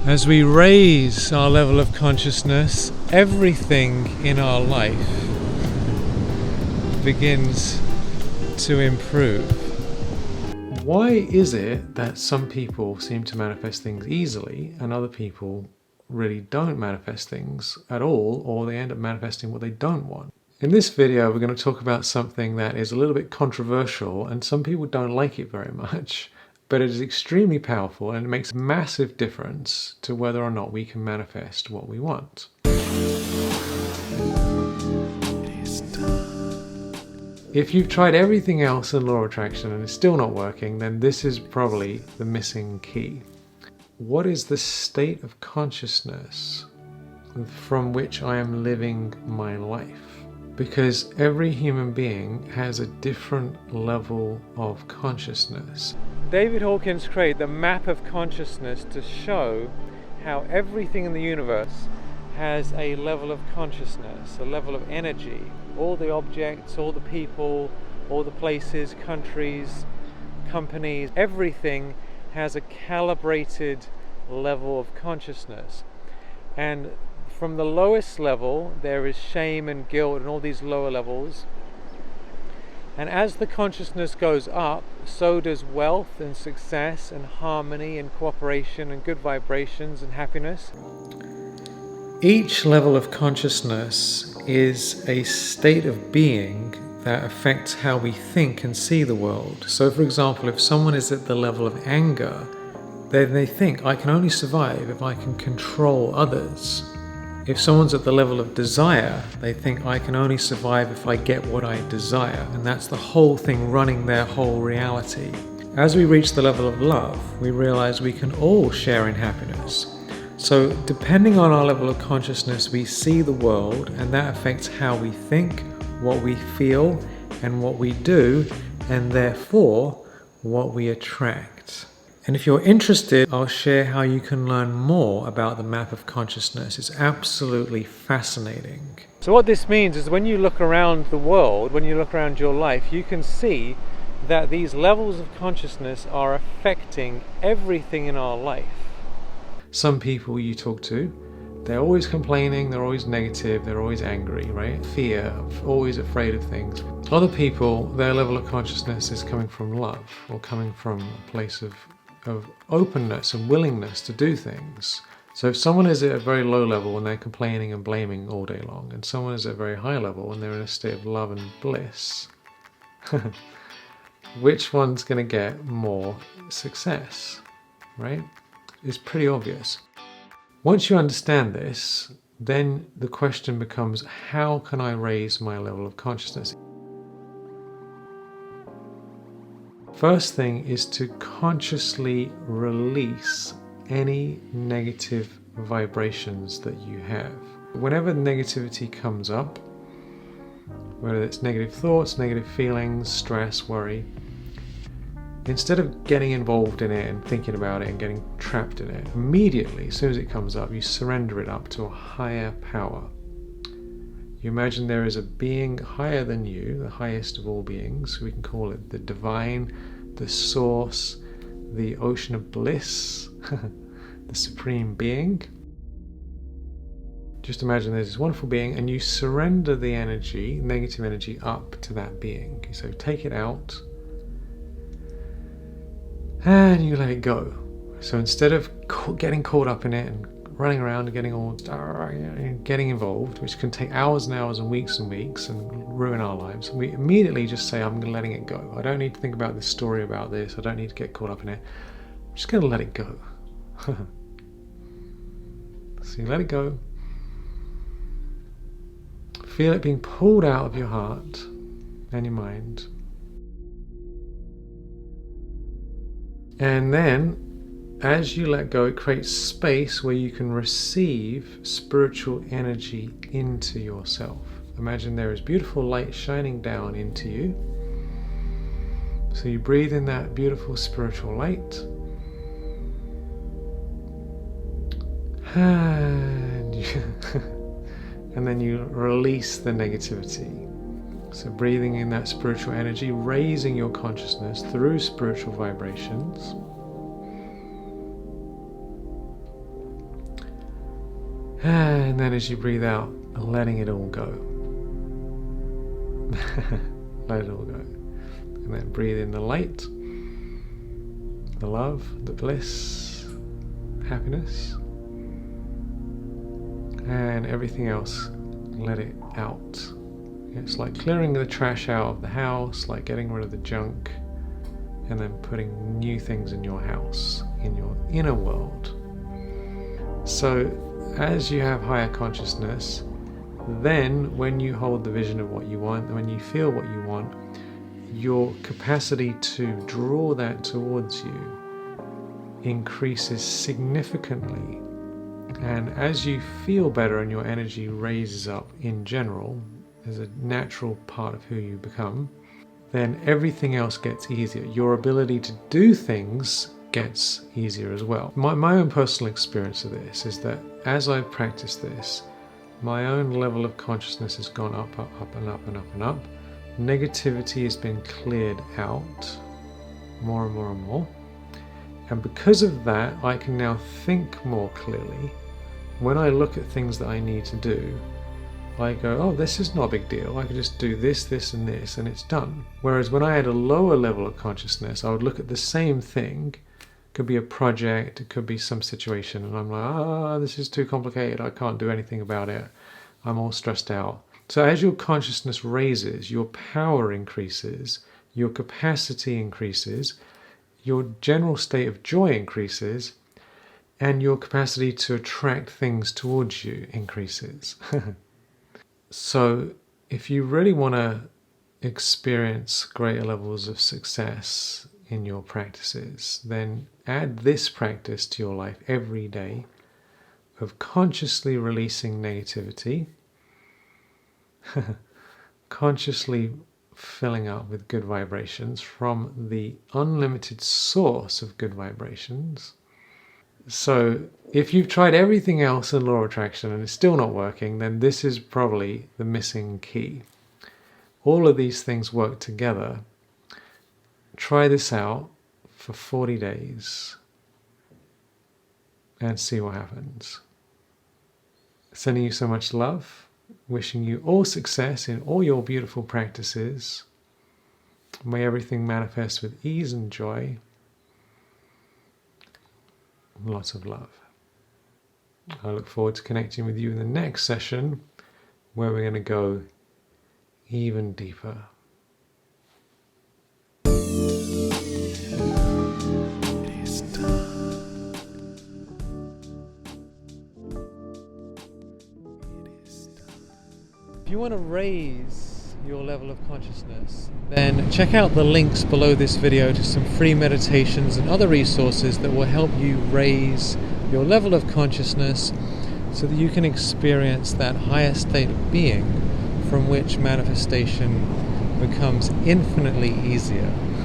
As we raise our level of consciousness, everything in our life begins to improve. Why is it that some people seem to manifest things easily and other people really don't manifest things at all, or they end up manifesting what they don't want? In this video, we're going to talk about something that is a little bit controversial and some people don't like it very much. But it is extremely powerful and it makes a massive difference to whether or not we can manifest what we want. If you've tried everything else in law of attraction and it's still not working, then this is probably the missing key. What is the state of consciousness from which I am living my life? Because every human being has a different level of consciousness. David Hawkins created the map of consciousness to show how everything in the universe has a level of consciousness, a level of energy. All the objects, all the people, all the places, countries, companies, everything has a calibrated level of consciousness. And from the lowest level, there is shame and guilt and all these lower levels. And as the consciousness goes up, so does wealth and success and harmony and cooperation and good vibrations and happiness. Each level of consciousness is a state of being that affects how we think and see the world. So for example, if someone is at the level of anger, then they think, I can only survive if I can control others. If someone's at the level of desire, they think I can only survive if I get what I desire, and that's the whole thing running their whole reality. As we reach the level of love, we realize we can all share in happiness. So depending on our level of consciousness, we see the world, and that affects how we think, what we feel, and what we do, and therefore what we attract. And if you're interested, I'll share how you can learn more about the map of consciousness. It's absolutely fascinating. So what this means is when you look around the world, when you look around your life, you can see that these levels of consciousness are affecting everything in our life. Some people you talk to, they're always complaining, they're always negative, they're always angry, right? Fear, always afraid of things. Other people, their level of consciousness is coming from love or coming from a place of openness and willingness to do things. So if someone is at a very low level and they're complaining and blaming all day long, and someone is at a very high level and they're in a state of love and bliss, which one's going to get more success, right? It's pretty obvious. Once you understand this, then the question becomes, how can I raise my level of consciousness? First thing is to consciously release any negative vibrations that you have. Whenever negativity comes up, whether it's negative thoughts, negative feelings, stress, worry, instead of getting involved in it and thinking about it and getting trapped in it, immediately, as soon as it comes up, you surrender it up to a higher power. You imagine there is a being higher than you, the highest of all beings. We can call it the divine, the source, the ocean of bliss, the supreme being. Just imagine there's this wonderful being and you surrender the energy, negative energy, up to that being. So take it out and you let it go. So instead of getting caught up in it and running around and getting involved, which can take hours and hours and weeks and ruin our lives, we immediately just say, I'm letting it go. I don't need to think about this story about this. I don't need to get caught up in it. I'm just going to let it go. So you let it go. Feel it being pulled out of your heart and your mind. And then as you let go, it creates space where you can receive spiritual energy into yourself. Imagine there is beautiful light shining down into you. So you breathe in that beautiful spiritual light. And, and then you release the negativity. So breathing in that spiritual energy, raising your consciousness through spiritual vibrations. And then as you breathe out, letting it all go. Let it all go. And then breathe in the light, the love, the bliss, happiness, and everything else, let it out. It's like clearing the trash out of the house, like getting rid of the junk, and then putting new things in your house, in your inner world. So as you have higher consciousness, then when you hold the vision of what you want, when you feel what you want, your capacity to draw that towards you increases significantly. And as you feel better and your energy raises up in general, as a natural part of who you become, then everything else gets easier. Your ability to do things gets easier as well. My own personal experience of this is that as I practice this, my own level of consciousness has gone up, up, up, and up, and up, and up. Negativity has been cleared out more and more and more. And because of that, I can now think more clearly. When I look at things that I need to do, I go, oh, this is not a big deal. I can just do this, this, and this, and it's done. Whereas when I had a lower level of consciousness, I would look at the same thing. It could be a project, it could be some situation, and I'm like, this is too complicated. I can't do anything about it. I'm all stressed out. So as your consciousness raises, your power increases, your capacity increases, your general state of joy increases, and your capacity to attract things towards you increases. So if you really want to experience greater levels of success in your practices, then add this practice to your life every day of consciously releasing negativity, consciously filling up with good vibrations from the unlimited source of good vibrations. So if you've tried everything else in law of attraction and it's still not working, then this is probably the missing key. All of these things work together. Try this out for 40 days and see what happens. Sending you so much love, wishing you all success in all your beautiful practices. May everything manifest with ease and joy. Lots of love. I look forward to connecting with you in the next session, where we're going to go even deeper. If you want to raise your level of consciousness, then check out the links below this video to some free meditations and other resources that will help you raise your level of consciousness so that you can experience that higher state of being from which manifestation becomes infinitely easier.